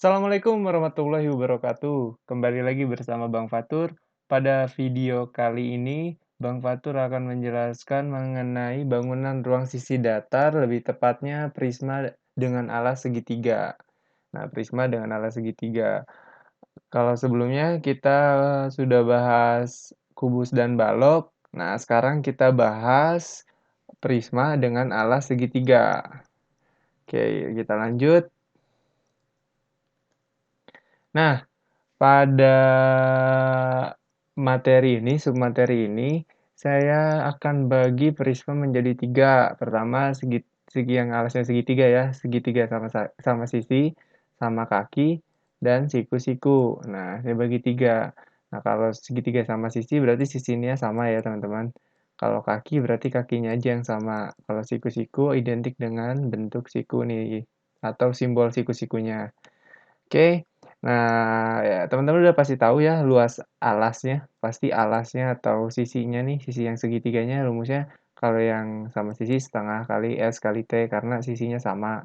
Assalamualaikum warahmatullahi wabarakatuh. Kembali lagi bersama Bang Fatur. Pada video kali ini, Bang Fatur akan menjelaskan mengenai bangunan ruang sisi datar, lebih tepatnya prisma dengan alas segitiga. Nah, prisma dengan alas segitiga. Kalau sebelumnya kita sudah bahas kubus dan balok. Nah, sekarang kita bahas prisma dengan alas segitiga. Oke, kita lanjut. Nah, pada submateri ini, saya akan bagi prisma menjadi tiga. Pertama, segi yang alasnya segitiga ya, segitiga sama sisi, sama kaki, dan siku-siku. Nah, saya bagi tiga. Nah, kalau segitiga sama sisi berarti sisinya sama ya teman-teman. Kalau kaki berarti kakinya aja yang sama. Kalau siku-siku identik dengan bentuk siku nih, atau simbol siku-sikunya. Oke. Nah, ya teman-teman udah pasti tahu ya luas alasnya. Pasti alasnya atau sisinya nih, sisi yang segitiganya rumusnya kalau yang sama sisi setengah kali S kali T karena sisinya sama.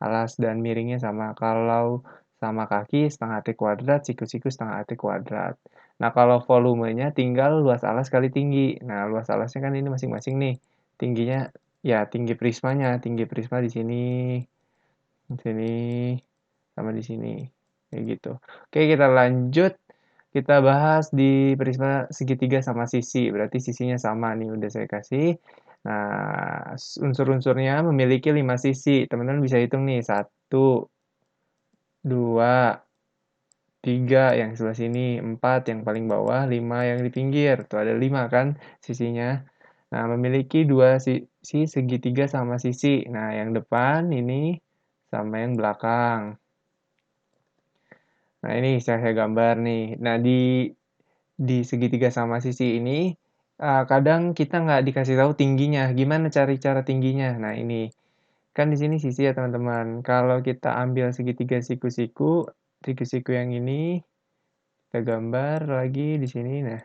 Alas dan miringnya sama. Kalau sama kaki setengah T kuadrat, siku-siku setengah T kuadrat. Nah, kalau volumenya tinggal luas alas kali tinggi. Nah, luas alasnya kan ini masing-masing nih. Tingginya ya tinggi prismanya. Tinggi prisma di sini, sama di sini. Kayak gitu. Oke, kita lanjut. Kita bahas di prisma segitiga sama sisi. Berarti sisinya sama nih, udah saya kasih. Nah, unsur-unsurnya memiliki 5 sisi. Teman-teman bisa hitung nih. 1, 2, 3 yang sebelah sini. 4 yang paling bawah. 5 yang di pinggir. Tuh ada 5 kan sisinya. Nah, memiliki 2 sisi segitiga sama sisi. Nah, yang depan ini sama yang belakang. Nah, ini saya gambar nih. Nah, di segitiga sama sisi ini, kadang kita nggak dikasih tahu tingginya. Gimana cari cara tingginya? Nah, ini. Kan di sini sisi ya, teman-teman. Kalau kita ambil segitiga siku-siku, siku-siku yang ini, kita gambar lagi di sini. Nah,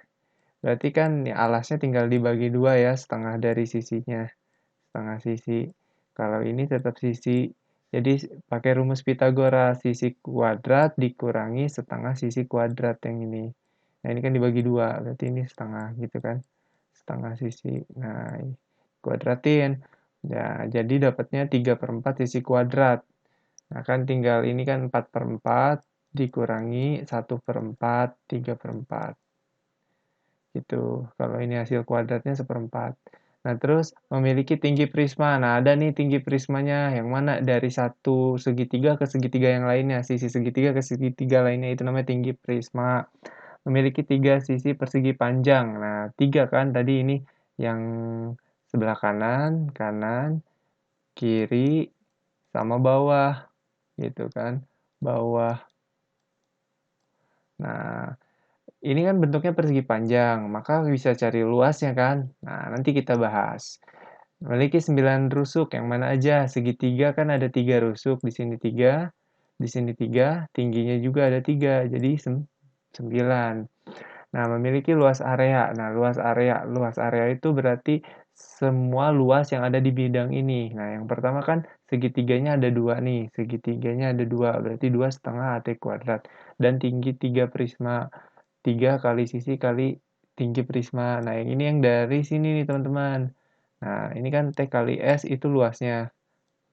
berarti kan ya, alasnya tinggal dibagi dua ya, setengah dari sisinya. Setengah sisi. Kalau ini tetap sisi. Jadi pakai rumus Pythagoras, sisi kuadrat dikurangi setengah sisi kuadrat yang ini. Nah, ini kan dibagi dua, berarti ini setengah gitu kan. Setengah sisi. Nah, kuadratin. Ya, jadi dapatnya 3/4 sisi kuadrat. Nah, kan tinggal ini kan 4/4 dikurangi 1/4, 3/4. Gitu. Kalau ini hasil kuadratnya 1/4. Nah, terus memiliki tinggi prisma. Nah, ada nih tinggi prismanya. Yang mana dari satu segitiga ke segitiga yang lainnya. Sisi segitiga ke segitiga lainnya itu namanya tinggi prisma. Memiliki 3 sisi persegi panjang. Nah, 3 kan tadi ini yang sebelah kanan, kanan, kiri, sama bawah. Gitu kan. Bawah. Nah, ini kan bentuknya persegi panjang, maka bisa cari luasnya kan? Nah, nanti kita bahas. Memiliki 9 rusuk, yang mana aja? Segitiga kan ada 3 rusuk, di sini 3, di sini 3, tingginya juga ada 3, jadi 9. Nah, memiliki luas area. Nah, luas area itu berarti semua luas yang ada di bidang ini. Nah, yang pertama kan segitiganya ada 2 nih, segitiganya ada 2, berarti 2,5 AT kuadrat. Dan tinggi 3 prisma. 3 kali sisi kali tinggi prisma. Nah, yang ini yang dari sini nih, teman-teman. Nah, ini kan T kali S itu luasnya.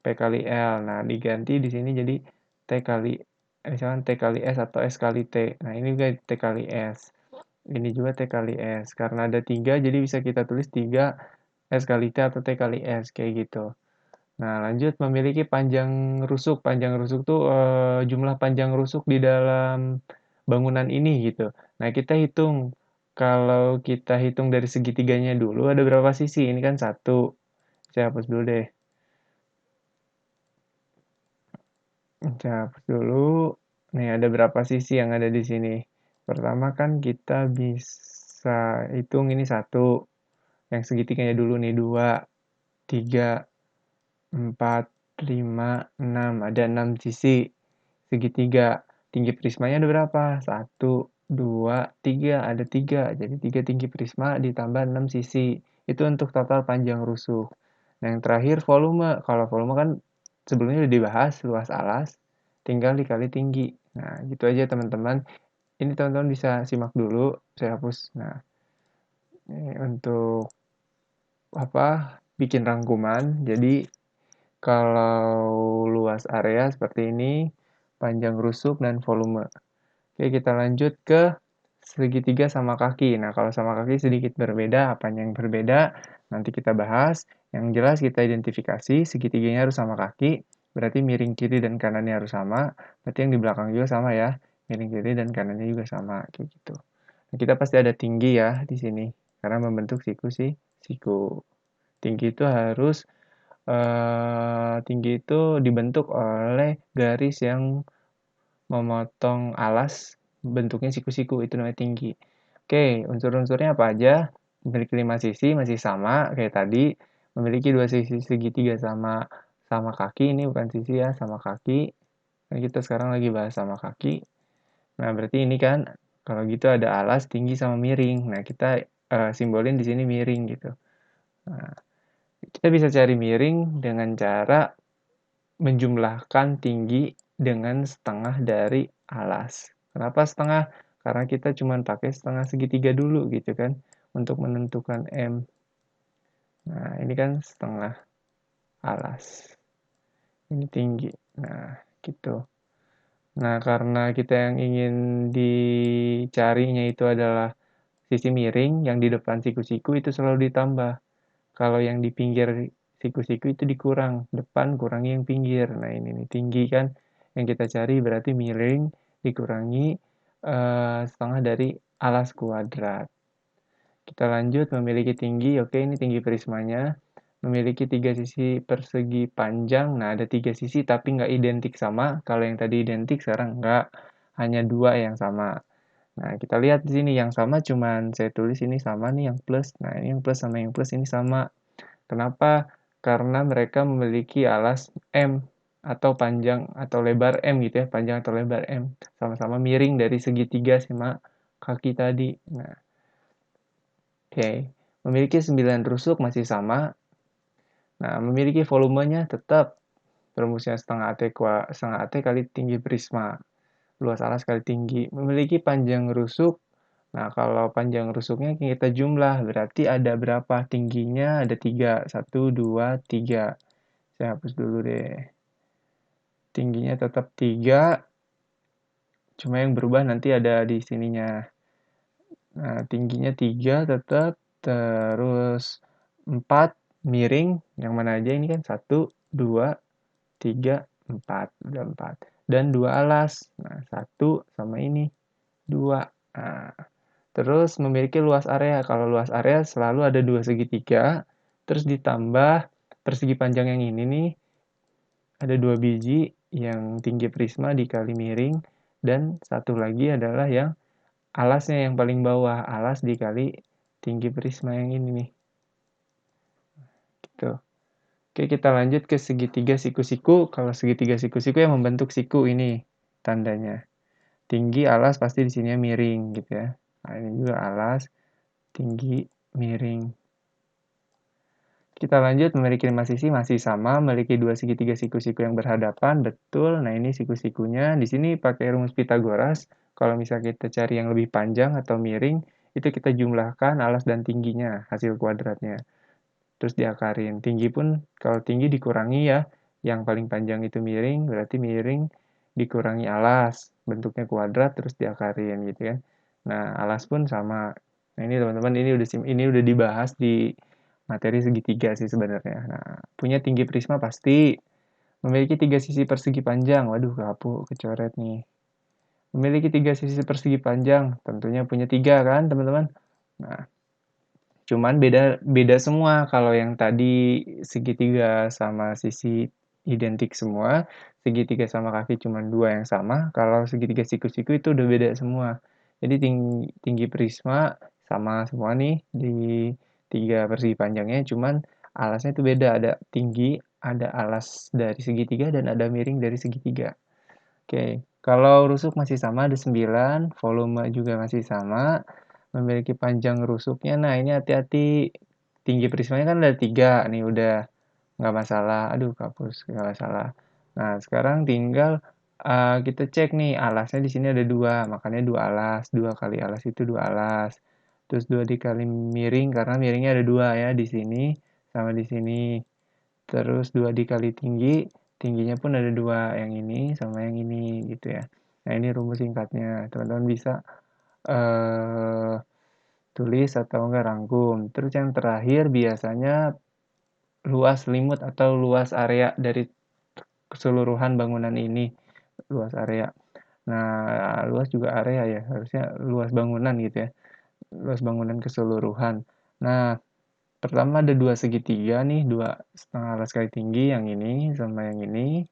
P kali L. Nah, diganti di sini jadi T kali, misalkan T kali S atau S kali T. Nah, ini juga T kali S. Ini juga T kali S. Karena ada 3, jadi bisa kita tulis 3 S kali T atau T kali S. Kayak gitu. Nah, lanjut memiliki panjang rusuk. Panjang rusuk tuh jumlah panjang rusuk di dalam bangunan ini gitu. Nah, kita hitung. Kalau kita hitung dari segitiganya dulu, ada berapa sisi? Ini kan 1. Saya hapus dulu deh. Saya hapus dulu. Nih, ada berapa sisi yang ada di sini? Pertama kan kita bisa hitung ini 1. Yang segitiganya dulu nih, 2, 3, 4, 5, 6. Ada 6 sisi segitiga. Tinggi prismanya ada berapa? 1, 2, 3. Ada 3. Jadi 3 tinggi prisma ditambah 6 sisi. Itu untuk total panjang rusuk. Nah, yang terakhir volume. Kalau volume kan sebelumnya udah dibahas, luas alas. tinggal dikali tinggi. Nah, gitu aja teman-teman. Ini teman-teman bisa simak dulu, saya hapus. Nah, ini untuk bikin rangkuman. Jadi kalau luas area seperti ini, panjang rusuk dan volume. Oke, kita lanjut ke segitiga sama kaki. Nah, kalau sama kaki sedikit berbeda, apanya yang berbeda? Nanti kita bahas. Yang jelas kita identifikasi segitiganya harus sama kaki, berarti miring kiri dan kanannya harus sama. Berarti yang di belakang juga sama ya, miring kiri dan kanannya juga sama, kayak gitu. Nah, kita pasti ada tinggi ya di sini, karena membentuk siku sih, siku. Tinggi itu harus tinggi itu dibentuk oleh garis yang memotong alas, bentuknya siku-siku, itu namanya tinggi. Oke, unsur-unsurnya apa aja? Memiliki 5 sisi, masih sama kayak tadi. Memiliki 2 sisi segitiga sama sama kaki, ini bukan sisi ya, sama kaki. Nah, kita sekarang lagi bahas sama kaki. Nah, berarti ini kan, kalau gitu ada alas, tinggi, sama miring. Nah, kita simbolin di sini miring gitu. Nah, kita bisa cari miring dengan cara menjumlahkan tinggi dengan setengah dari alas. Kenapa setengah? Karena kita cuma pakai setengah segitiga dulu gitu kan untuk menentukan M. Nah, ini kan setengah alas. Ini tinggi. Nah, gitu. Nah, karena kita yang ingin dicarinya itu adalah sisi miring, yang di depan siku-siku itu selalu ditambah. Kalau yang di pinggir siku-siku itu dikurang, depan kurangi yang pinggir. Nah, ini nih tinggi kan yang kita cari berarti miring dikurangi setengah dari alas kuadrat. Kita lanjut memiliki tinggi, oke ini tinggi prismanya. Memiliki 3 sisi persegi panjang, nah ada 3 sisi tapi nggak identik sama. Kalau yang tadi identik sekarang nggak, hanya 2 yang sama. Nah, kita lihat di sini yang sama cuman saya tulis ini sama nih yang plus. Nah, ini yang plus sama yang plus ini sama. Kenapa? Karena mereka memiliki alas M atau panjang atau lebar M gitu ya, panjang atau lebar M. Sama-sama miring dari segitiga sama kaki tadi. Nah, oke. Memiliki 9 rusuk masih sama. Nah, memiliki volumenya tetap rumusnya setengah AT kali tinggi prisma. Luas alas kali tinggi. Memiliki panjang rusuk. Nah, kalau panjang rusuknya kita jumlah, berarti ada berapa? Tingginya ada 3. 1, 2, 3. Saya hapus dulu deh. Tingginya tetap 3, cuma yang berubah nanti ada di sininya. Nah, tingginya 3 tetap, terus 4 miring, yang mana aja ini kan 1, 2, 3, 4. Udah 4. Dan 2 alas. Nah, 1 sama ini, 2. Nah, terus memiliki luas area. Kalau luas area selalu ada 2 segitiga, terus ditambah persegi panjang yang ini nih, ada 2 biji yang tinggi prisma dikali miring, dan satu lagi adalah yang alasnya yang paling bawah, alas dikali tinggi prisma yang ini nih. Gitu. Oke, kita lanjut ke segitiga siku-siku. Kalau segitiga siku-siku yang membentuk siku ini tandanya. Tinggi alas pasti di sini miring gitu ya. Nah, ini juga alas, tinggi, miring. Kita lanjut, memiliki 5 sisi masih sama, memiliki 2 segitiga siku-siku yang berhadapan, betul. Nah, ini siku-sikunya. Di sini pakai rumus Pitagoras. Kalau misalnya kita cari yang lebih panjang atau miring, itu kita jumlahkan alas dan tingginya, hasil kuadratnya. Terus diakarin. Tinggi pun, kalau tinggi dikurangi ya, yang paling panjang itu miring, berarti miring dikurangi alas. Bentuknya kuadrat, terus diakarin gitu kan. Nah, alas pun sama. Nah, ini teman-teman, ini udah dibahas di materi segitiga sih sebenarnya. Nah, punya tinggi prisma pasti. Memiliki 3 sisi persegi panjang. Waduh, kecoret nih. Memiliki 3 sisi persegi panjang. Tentunya punya 3 kan, teman-teman? Nah, cuman beda beda semua. Kalau yang tadi segitiga sama sisi identik semua, segitiga sama kaki cuma 2 yang sama. Kalau segitiga siku-siku itu udah beda semua. Jadi tinggi prisma sama semua nih di 3 persegi panjangnya, cuman alasnya itu beda. Ada tinggi, ada alas dari segitiga, dan ada miring dari segitiga. Oke, kalau rusuk masih sama ada 9, volume juga masih sama, memiliki panjang rusuknya. Nah, ini hati-hati, tinggi prismanya kan ada 3, nih udah nggak masalah. Aduh, kapus, nggak masalah. Nah, sekarang tinggal kita cek nih alasnya di sini ada 2, makanya 2 alas, 2 kali alas itu 2 alas. Terus 2 dikali miring karena miringnya ada 2 ya di sini sama di sini. Terus 2 dikali tinggi, tingginya pun ada 2, yang ini sama yang ini gitu ya. Nah, ini rumus singkatnya. Teman-teman bisa eh, tulis atau enggak rangkum. Terus yang terakhir biasanya luas limut atau luas area dari keseluruhan bangunan ini. Luas area. Nah, luas juga area ya, harusnya luas bangunan gitu ya. Luas bangunan keseluruhan. Nah, pertama ada 2 segitiga nih, 2,5 alas kali tinggi yang ini sama yang ini.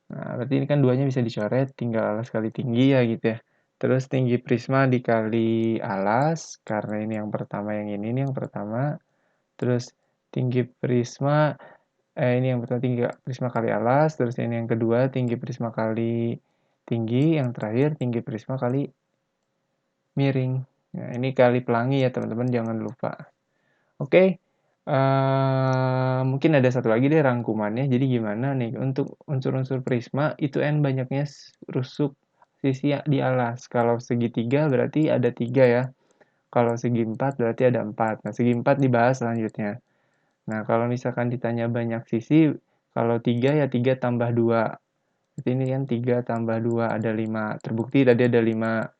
Nah, berarti ini kan duanya bisa dicoret, tinggal alas kali tinggi ya gitu ya. Terus tinggi prisma dikali alas, karena ini yang pertama, yang ini yang pertama. Terus tinggi prisma, ini yang pertama tinggi prisma kali alas, terus ini yang kedua tinggi prisma kali tinggi, yang terakhir tinggi prisma kali miring. Nah, ini kali pelangi ya teman-teman, jangan lupa. Oke, mungkin ada satu lagi deh rangkumannya. Jadi gimana nih untuk unsur-unsur prisma itu n banyaknya rusuk sisi di alas. Kalau segitiga berarti ada 3 ya. Kalau segi 4 berarti ada 4. Nah, segi 4 dibahas selanjutnya. Nah, kalau misalkan ditanya banyak sisi, kalau 3 ya 3 tambah 2. Berarti ini kan 3 tambah 2 ada 5. Terbukti tadi ada 5.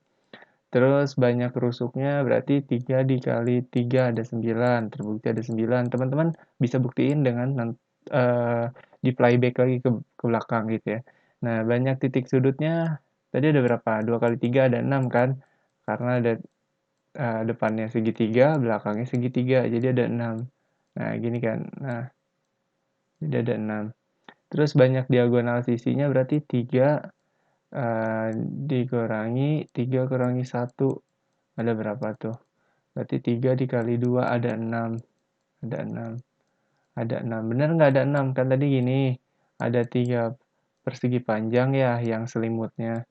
Terus banyak rusuknya berarti 3 dikali 3 ada 9, terbukti ada 9. Teman-teman bisa buktiin dengan di playback lagi ke belakang gitu ya. Nah, banyak titik sudutnya tadi ada berapa? 2 kali 3 ada 6 kan? Karena ada depannya segitiga, belakangnya segitiga, jadi ada 6. Nah, gini kan. Nah, jadi ada 6. Terus banyak diagonal sisinya berarti 3 dikurangi 3 kurangi 1 ada berapa tuh? Berarti 3 dikali 2 ada 6. Ada 6. Ada 6. Bener nggak ada 6? Kan tadi gini, ada 3 persegi panjang ya yang selimutnya.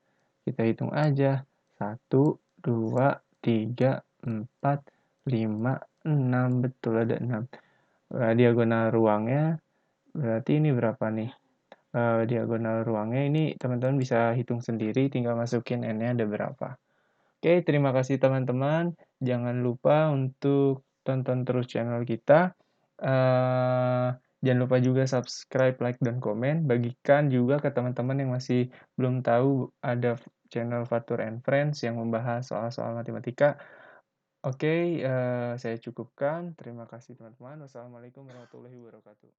Kita hitung aja. 1, 2, 3, 4, 5, 6. Betul ada 6. Diagonal ruangnya berarti ini berapa nih? Diagonal ruangnya ini teman-teman bisa hitung sendiri, tinggal masukin n-nya ada berapa. Oke, terima kasih teman-teman. Jangan lupa untuk tonton terus channel kita. Eh, jangan lupa juga subscribe, like, dan komen. Bagikan juga ke teman-teman yang masih belum tahu ada channel Fatur and Friends yang membahas soal-soal matematika. Oke, saya cukupkan. Terima kasih teman-teman. Wassalamualaikum warahmatullahi wabarakatuh.